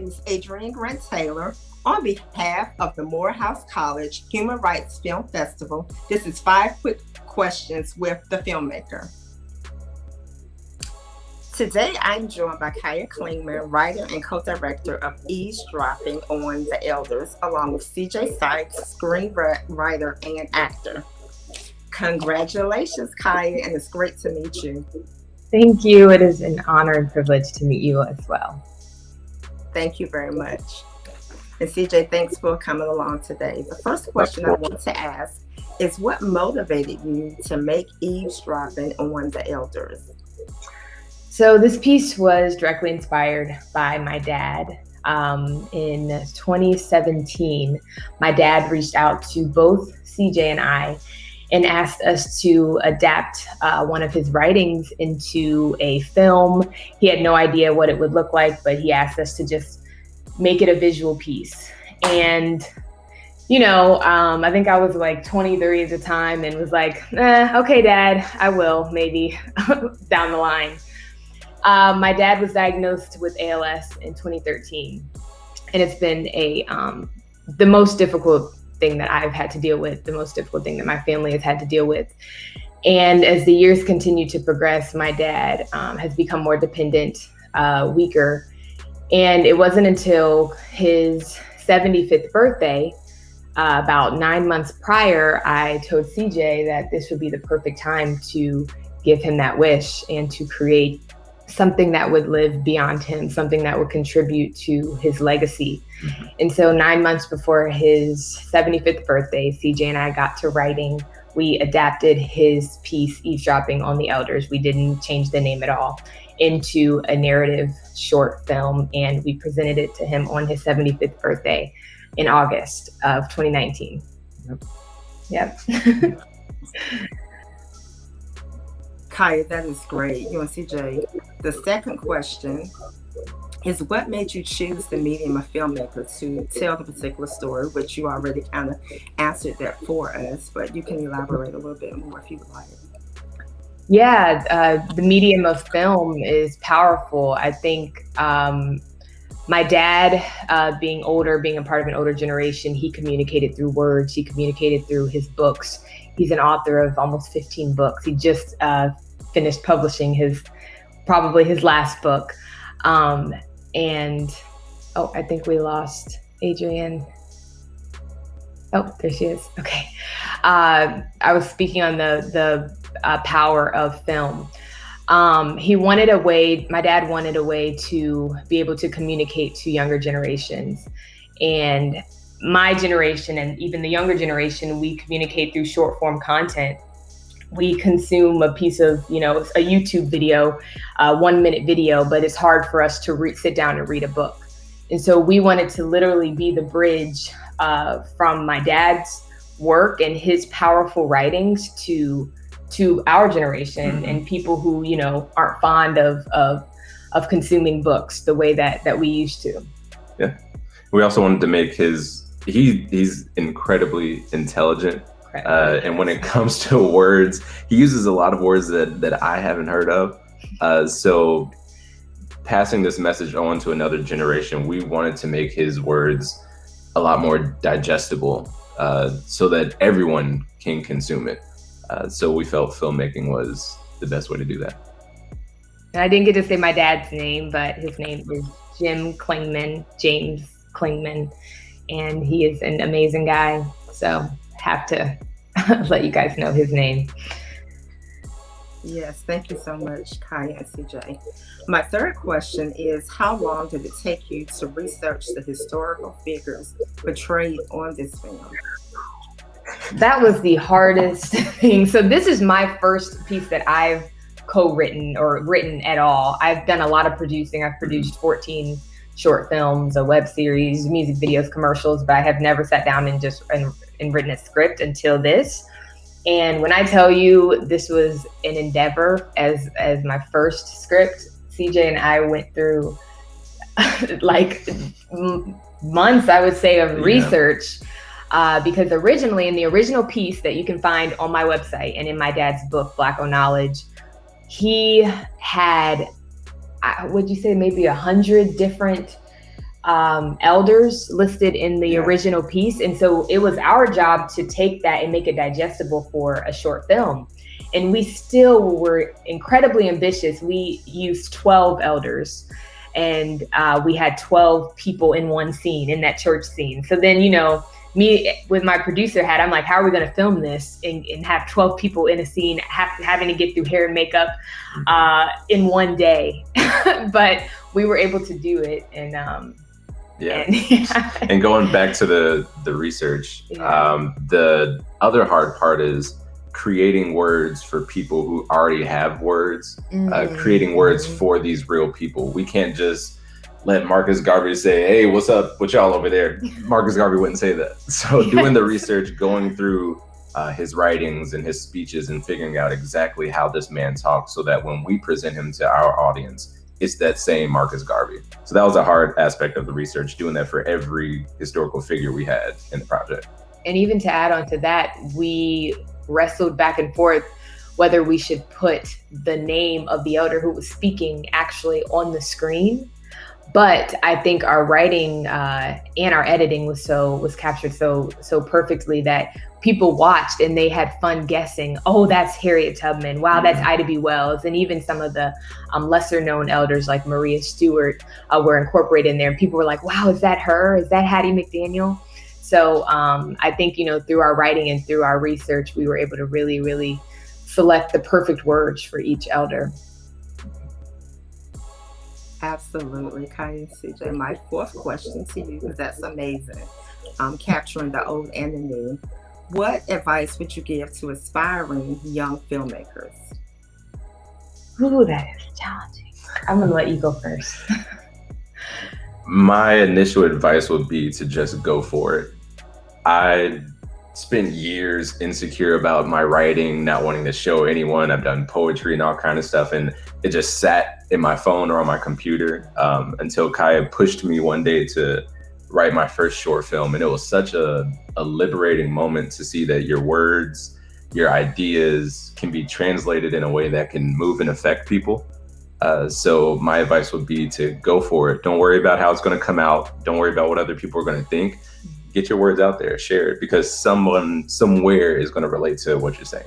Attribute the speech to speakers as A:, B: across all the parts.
A: name is Adrienne Grant-Taylor. On behalf of the Morehouse College Human Rights Film Festival, this is 5 quick questions with the filmmaker. Today, I'm joined by Kiah Clingman, writer and co-director of Eavesdropping on the Elders, along with CJ Sykes, screenwriter and actor. Congratulations, Kiah, and it's great to meet you.
B: Thank you. It is an honor and privilege to meet you as well.
A: Thank you very much. And CJ, thanks for coming along today. The first question I want to ask is, what motivated you to make Eavesdropping on the Elders?
B: So this piece was directly inspired by my dad. In 2017, my dad reached out to both CJ and I and asked us to adapt one of his writings into a film. He had no idea what it would look like, but he asked us to just make it a visual piece. And, I think I was like 23 at the time and was like, okay, Dad, I will, maybe down the line. My dad was diagnosed with ALS in 2013, and it's been the most difficult thing that I've had to deal with, the most difficult thing that my family has had to deal with. And as the years continue to progress, my dad has become more dependent, weaker. And it wasn't until his 75th birthday, about 9 months prior, I told CJ that this would be the perfect time to give him that wish and to create something that would live beyond him, something that would contribute to his legacy. Mm-hmm. And so 9 months before his 75th birthday, CJ and I got to writing. We adapted his piece, Eavesdropping on the Elders. We didn't change the name at all, into a narrative short film, and we presented it to him on his 75th birthday in August of 2019. Yep.
A: Kiah, that is great. You and CJ. The second question is, what made you choose the medium of filmmaker to tell the particular story, which you already kind of answered that for us, but you can elaborate a little bit more if you would like.
B: Yeah, the medium of film is powerful. I think my dad, being older, being a part of an older generation, he communicated through words. He communicated through his books. He's an author of almost 15 books. He just finished publishing probably his last book. I think we lost Adrienne. Oh, there she is. Okay. I was speaking on the power of film. My dad wanted a way to be able to communicate to younger generations. And my generation and even the younger generation, we communicate through short form content. We consume a piece of, a YouTube video, 1 minute video, but it's hard for us to sit down and read a book. And so we wanted to literally be the bridge from my dad's work and his powerful writings to our generation, mm-hmm. and people who, aren't fond of consuming books the way that we used to.
C: Yeah. We also wanted to make he's incredibly intelligent. And when it comes to words, he uses a lot of words that I haven't heard of. So passing this message on to another generation, we wanted to make his words a lot more digestible, so that everyone can consume it. So we felt filmmaking was the best way to do that.
B: And I didn't get to say my dad's name, but his name is James Clingman, and he is an amazing guy. So have to let you guys know his name.
A: Yes, thank you so much, Kiah and CJ. My third question is, how long did it take you to research the historical figures portrayed on this film?
B: That was the hardest thing. So this is my first piece that I've co-written or written at all. I've done a lot of producing. I've produced 14 short films, a web series, music videos, commercials, but I have never sat down and written a script until this. And when I tell you this was an endeavor as my first script, CJ and I went through like months, I would say, of research. Because originally, in the original piece that you can find on my website and in my dad's book, Black O Knowledge, he had, would you say maybe 100 different elders listed in the original piece. And so it was our job to take that and make it digestible for a short film. And we still were incredibly ambitious. We used 12 elders, and we had 12 people in one scene, in that church scene. So then, me with my producer hat, I'm like, how are we going to film this and have 12 people in a scene, having to get through hair and makeup in one day? But we were able to do it. And
C: and going back to the research, the other hard part is creating words for people who already have words, creating words for these real people. We can't just let Marcus Garvey say, hey, what's up with y'all over there? Marcus Garvey wouldn't say that. So doing the research, going through his writings and his speeches and figuring out exactly how this man talks so that when we present him to our audience, it's that same Marcus Garvey. So that was a hard aspect of the research, doing that for every historical figure we had in the project.
B: And even to add on to that, we wrestled back and forth whether we should put the name of the elder who was speaking actually on the screen. But I think our writing and our editing was captured so perfectly that people watched and they had fun guessing, oh, that's Harriet Tubman. Wow, that's Ida B. Wells. And even some of the lesser known elders like Maria Stewart were incorporated in there. And people were like, wow, is that her? Is that Hattie McDaniel? So I think, through our writing and through our research, we were able to really, really select the perfect words for each elder.
A: Absolutely, Kiah and CJ. My fourth question to you, because that's amazing, capturing the old and the new. What advice would you give to aspiring young filmmakers?
B: Ooh, that is challenging. I'm going to let you go first.
C: My initial advice would be to just go for it. I spent years insecure about my writing, not wanting to show anyone. I've done poetry and all kind of stuff, and it just sat in my phone or on my computer until Kiah pushed me one day to write my first short film. And it was such a liberating moment to see that your words, your ideas can be translated in a way that can move and affect people. So my advice would be to go for it. Don't worry about how it's going to come out. Don't worry about what other people are going to think. Get your words out there, share it, because someone somewhere is going to relate to what you're saying.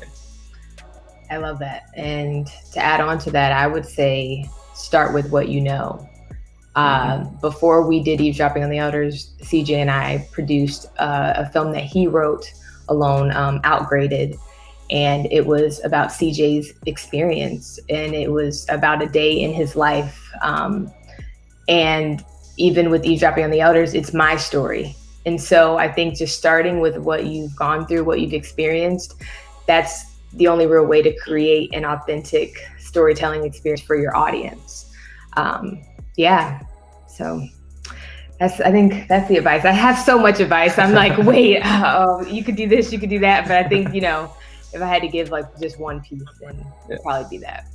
B: I love that. And to add on to that, I would say start with what you know. Before we did Eavesdropping on the Elders, CJ and I produced a film that he wrote alone, Outgraded. And it was about CJ's experience, and it was about a day in his life. And even with Eavesdropping on the Elders, it's my story. And so I think just starting with what you've gone through, what you've experienced, that's the only real way to create an authentic storytelling experience for your audience. So I think that's the advice. I have so much advice. I'm like, wait, you could do this, you could do that. But I think, if I had to give just one piece, then it'd probably be that.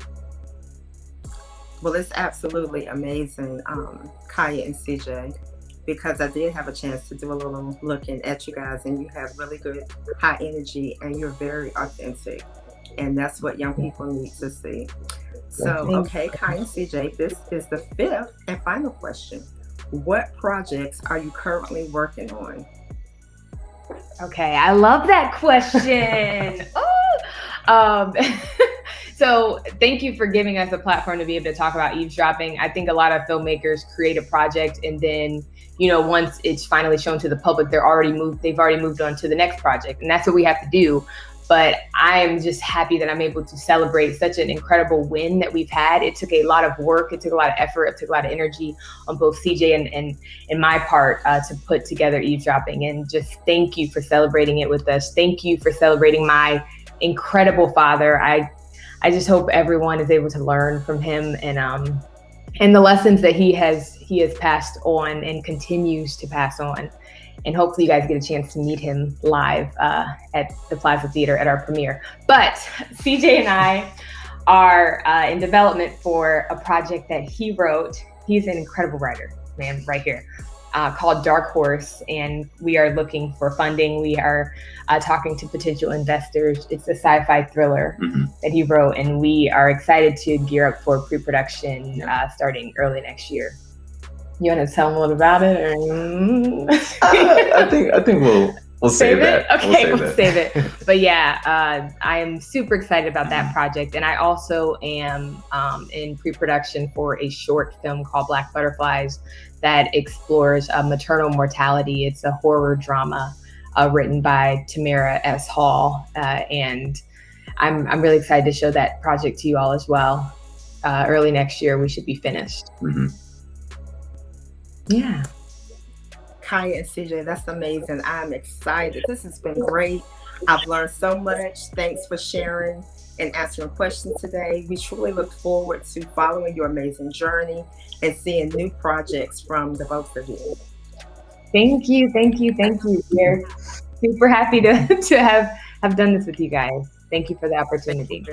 A: Well, it's absolutely amazing, Kiah and CJ, because I did have a chance to do a little looking at you guys, and you have really good high energy and you're very authentic. And that's what young people need to see. So, okay, Kiah and CJ, this is the fifth and final question. What projects are you currently working on?
B: Okay, I love that question. So thank you for giving us a platform to be able to talk about eavesdropping. I think a lot of filmmakers create a project, and then, once it's finally shown to the public, they've already moved on to the next project. And that's what we have to do. But I'm just happy that I'm able to celebrate such an incredible win that we've had. It took a lot of work. It took a lot of effort. It took a lot of energy on both CJ and my part to put together Eavesdropping. And just thank you for celebrating it with us. Thank you for celebrating my incredible father. I just hope everyone is able to learn from him and the lessons that he has passed on and continues to pass on. And hopefully you guys get a chance to meet him live at the Plaza Theater at our premiere. But CJ and I are in development for a project that he wrote. He's an incredible writer, man, right here, called Dark Horse. And we are looking for funding. We are talking to potential investors. It's a sci-fi thriller that he wrote. And we are excited to gear up for pre-production starting early next year. You want to tell them a little about it, or?
C: I think we'll save that.
B: Okay, we'll save it. But yeah, I am super excited about that project, and I also am in pre-production for a short film called Black Butterflies that explores maternal mortality. It's a horror drama written by Tamara S. Hall, and I'm really excited to show that project to you all as well. Early next year, we should be finished.
C: Mm-hmm.
B: Yeah.
A: Kiah and CJ, that's amazing. I'm excited. This has been great. I've learned so much. Thanks for sharing and answering questions today. We truly look forward to following your amazing journey and seeing new projects from the both of you.
B: Thank you. We're super happy to have done this with you guys. Thank you for the opportunity.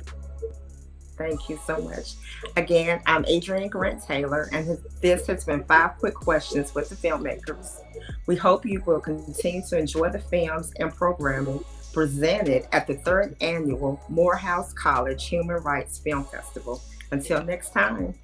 A: Thank you so much. Again, I'm Adrienne Grant-Taylor, and this has been 5 Quick Questions with the Filmmakers. We hope you will continue to enjoy the films and programming presented at the 3rd Annual Morehouse College Human Rights Film Festival. Until next time.